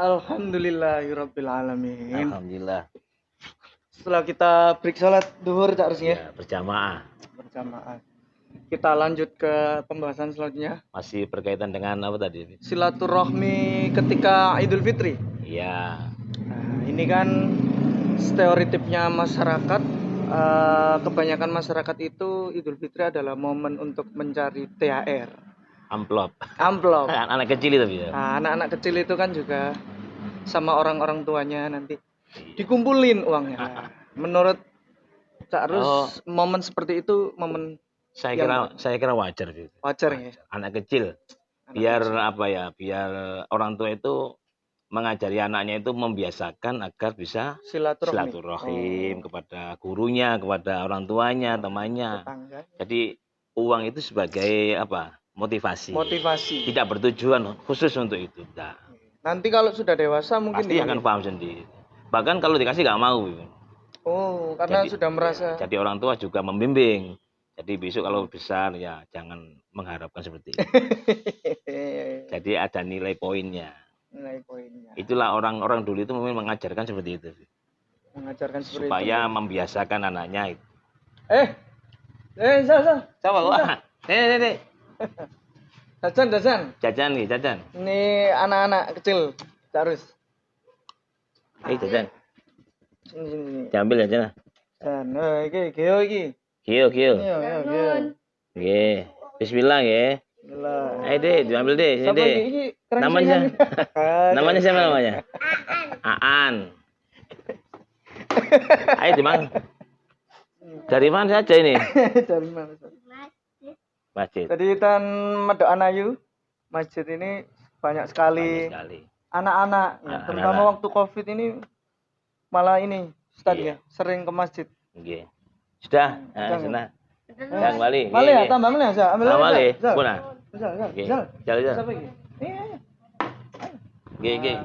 Alhamdulillahirabbil alamin. Alhamdulillah. Setelah kita break salat duhur Cak Rus ya, Ya, berjamaah. berjamaah. Kita lanjut ke pembahasan selanjutnya. Masih berkaitan dengan apa tadi? Silaturahmi ketika Idul Fitri. Iya. Nah, ini kan stereotipnya masyarakat. Kebanyakan masyarakat itu Idul Fitri adalah momen untuk mencari THR. Amplop. Amplop. Anak kecil itu ya. Nah, anak-anak kecil itu kan juga sama orang-orang tuanya nanti dikumpulin uangnya. Menurut Cak Rus, momen seperti itu momen Saya kira wajar gitu. wajar ya. Anak kecil. Biar apa ya? Biar orang tua itu mengajari anaknya itu membiasakan agar bisa silaturahim kepada gurunya, kepada orang tuanya, temannya. Tetangga. Jadi uang itu sebagai apa? Motivasi. Tidak bertujuan khusus untuk itu. Nah, nanti kalau sudah dewasa mungkin pasti akan paham sendiri. Bahkan kalau dikasih nggak mau. Oh, karena sudah merasa. Jadi orang tua juga membimbing. Jadi besok kalau besar ya jangan mengharapkan seperti itu. Jadi ada nilai poinnya. Itulah orang-orang dulu itu memang mengajarkan seperti itu. Mengajarkan seperti supaya itu. Membiasakan anaknya itu. Coba wah. Nih. Jajan. Ini anak-anak kecil, harus. Jajan. Sini. Ambil aja lah. Iki, iki. Kio. Nggih. Bismillah nggih. Bismillah. Ayo deh, diambil deh, sini deh. Namanya siapa namanya? Aan. Ayo dimang. Dari mana saja ini? Dari mana? Masjid. Jadi tan Medok Anayu, masjid ini banyak sekali. Anak-anak, ya, terutama waktu Covid ini malah ini Ustaz ya, sering ke masjid. Nggih. Sudah, sana. Yang balik. Balik ya, tambah mana ya? Ambil balik. Puna. Nggih. Jalan. Siapa iki? Nggih.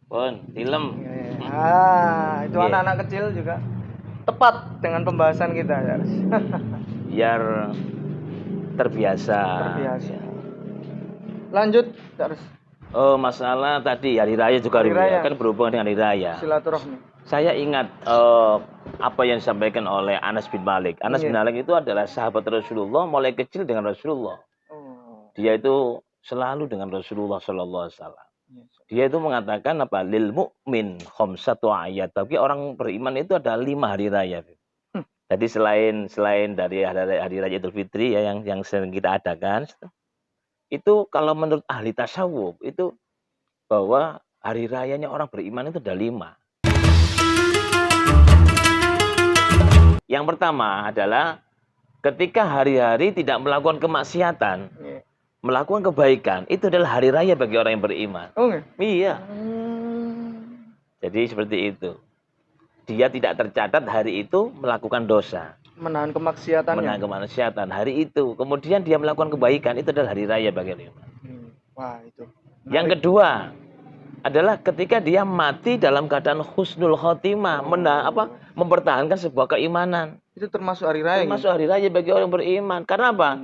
Pun, film. Itu anak-anak kecil juga tepat dengan pembahasan kita ya. Biar terbiasa. Lanjut terus. Oh, masalah tadi hari raya juga kan berhubungan dengan hari raya. Silaturahmi. Saya ingat apa yang disampaikan oleh Anas bin Malik. Anas bin Malik itu adalah sahabat Rasulullah mulai kecil dengan Rasulullah. Dia itu selalu dengan Rasulullah sallallahu alaihi wasallam. Dia itu mengatakan apa? Lil mu'min khamsatu ayat. Tapi orang beriman itu ada 5 hari raya. Jadi selain dari hari raya Idul Fitri ya yang sering kita adakan, itu kalau menurut ahli tasawuf itu bahwa hari rayanya orang beriman itu ada 5. Yang pertama adalah ketika hari-hari tidak melakukan kemaksiatan, melakukan kebaikan, itu adalah hari raya bagi orang yang beriman. Iya. Jadi seperti itu. Dia tidak tercatat hari itu melakukan dosa. Menahan kemaksiatan hari itu. Kemudian dia melakukan kebaikan, itu adalah hari raya bagi orang yang beriman. Wah, itu. Yang kedua adalah ketika dia mati dalam keadaan husnul khotimah, mempertahankan sebuah keimanan. Itu termasuk hari raya. Termasuk hari raya bagi orang yang beriman. Karena apa?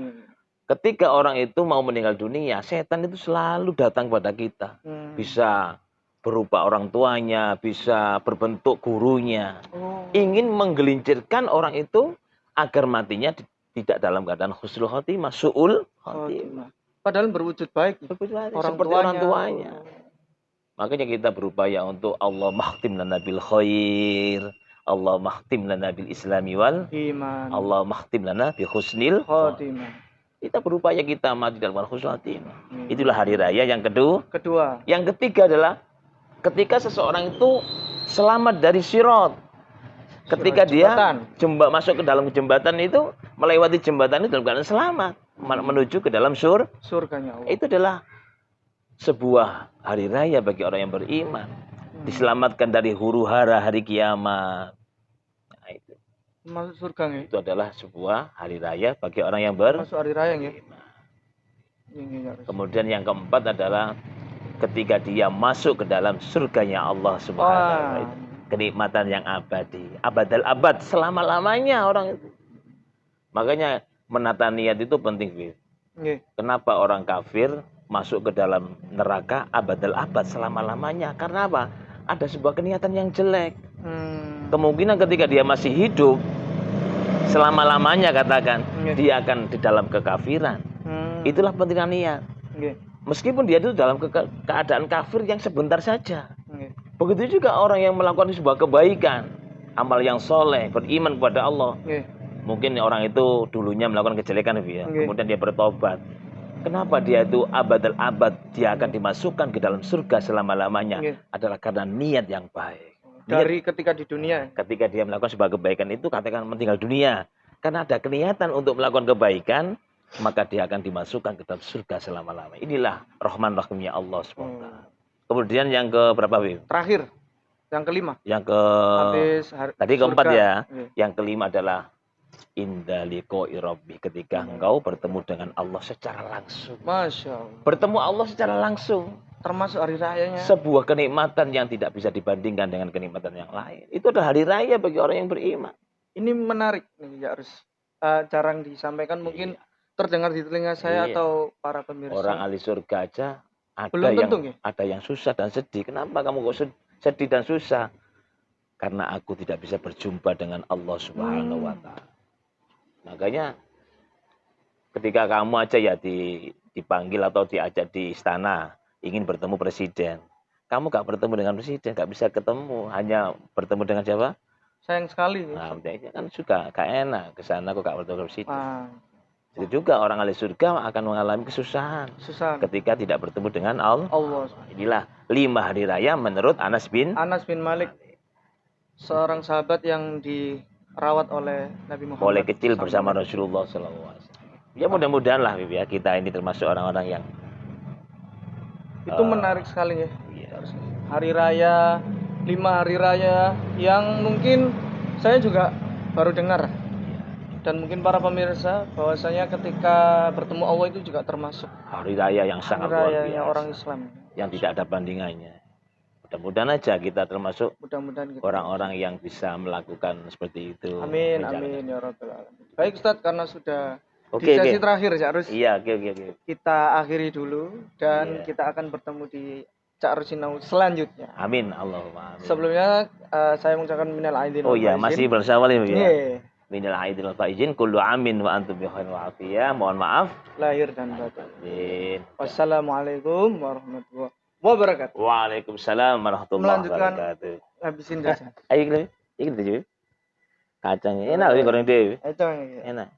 Ketika orang itu mau meninggal dunia, setan itu selalu datang pada kita. Bisa berupa orang tuanya, bisa berbentuk gurunya. Ingin menggelincirkan orang itu agar matinya tidak dalam keadaan husnul khotimah, su'ul khotimah. Padahal berwujud baik. Orang tuanya. Makanya kita berupaya untuk Allah mahtim lana bil khair, Allah mahtim lana bil islami wal iman, Allah mahtim lana bi husnil khotimah. Kita berupaya kita mati dalam husnul khotimah. Itulah hari raya yang kedua. Yang ketiga adalah ketika seseorang itu selamat dari sirat. Ketika dia masuk ke dalam jembatan itu, melewati jembatan itu dalam keadaan selamat, menuju ke dalam surganya Allah. Itu adalah sebuah hari raya bagi orang yang beriman. Diselamatkan dari huru-hara hari kiamat. Nah, itu. Masuk surga. Itu adalah sebuah hari raya bagi orang yang beriman. Masuk hari raya ya. Kemudian yang keempat adalah ketika dia masuk ke dalam surganya Allah Subhanahu wa taala. Kenikmatan yang abadi, abadal abad, selama-lamanya orang itu. Makanya menata niat itu penting, Kenapa orang kafir masuk ke dalam neraka abadal abad selama-lamanya. Karena apa? Ada sebuah keniatan yang jelek. Kemungkinan ketika dia masih hidup selama-lamanya katakan dia akan di dalam kekafiran. Itulah pentingnya niat. Meskipun dia itu dalam keadaan kafir yang sebentar saja. Begitu juga orang yang melakukan sebuah kebaikan, amal yang soleh, beriman kepada Allah. Mungkin orang itu dulunya melakukan kejelekan, ya. Kemudian dia bertobat. Kenapa dia itu abadal abad dia akan dimasukkan ke dalam surga selama-lamanya? Adalah karena niat yang baik. Dari ketika di dunia. Ketika dia melakukan sebuah kebaikan itu katakan meninggal dunia. Karena ada keniatan untuk melakukan kebaikan, maka dia akan dimasukkan ke dalam surga selama-lamanya. Inilah rahman rahimnya Allah SWT. Kemudian yang ke berapa, Bib? Terakhir, yang kelima. Yang ke tadi keempat ya. Yang kelima adalah inda liqa'i rabbi, ketika engkau bertemu dengan Allah secara langsung. Masya Allah. Bertemu Allah secara langsung. Termasuk hari rayanya. Sebuah kenikmatan yang tidak bisa dibandingkan dengan kenikmatan yang lain. Itu adalah hari raya bagi orang yang beriman. Ini menarik nih, ya harus jarang disampaikan, mungkin terdengar di telinga saya atau para pemirsa. Orang ahli surga aja ada yang susah dan sedih. Kenapa kamu kok sedih dan susah? Karena aku tidak bisa berjumpa dengan Allah Subhanahu wa Ta'ala. Makanya ketika kamu aja ya dipanggil atau diajak di istana ingin bertemu presiden, kamu gak bertemu dengan presiden, gak bisa ketemu, hanya bertemu dengan siapa? Sayang sekali. Nah, kan juga gak enak ke sana kok gak bertemu dengan presiden. Jadi juga orang ahli surga akan mengalami kesusahan ketika tidak bertemu dengan Allah. Inilah 5 hari raya menurut Anas bin Malik, seorang sahabat yang dirawat oleh Nabi Muhammad. Oleh kecil bersama Rasulullah SAW. Ya mudah-mudahan lah ya kita ini termasuk orang-orang yang itu menarik sekali ya. Hari raya, 5 hari raya yang mungkin saya juga baru dengar. Dan mungkin para pemirsa bahwasanya ketika bertemu Allah itu juga termasuk hari raya yang sangat luar biasa. Orang Islam yang tidak ada bandingannya. Mudah-mudahan aja kita termasuk orang-orang yang bisa melakukan seperti itu. Amin ya rabbal alamin. Baik Ustaz, karena sudah di sesi terakhir ya harus kita akhiri dulu dan kita akan bertemu di Cak Rusinau selanjutnya. Amin Allahumma amin. Sebelumnya saya mengucapkan minal aidin. Oh iya, masih bersama ya. Minal aidin wal faizin kullu amin wa antum bi khairin wa afiyah. Mohon maaf lahir dan batin. Wassalamualaikum warahmatullahi wabarakatuh. Waalaikumsalam warahmatullahi wabarakatuh. Habisin jajan. Ayo kita. Kacangnya enak goreng dewe. Itu enak.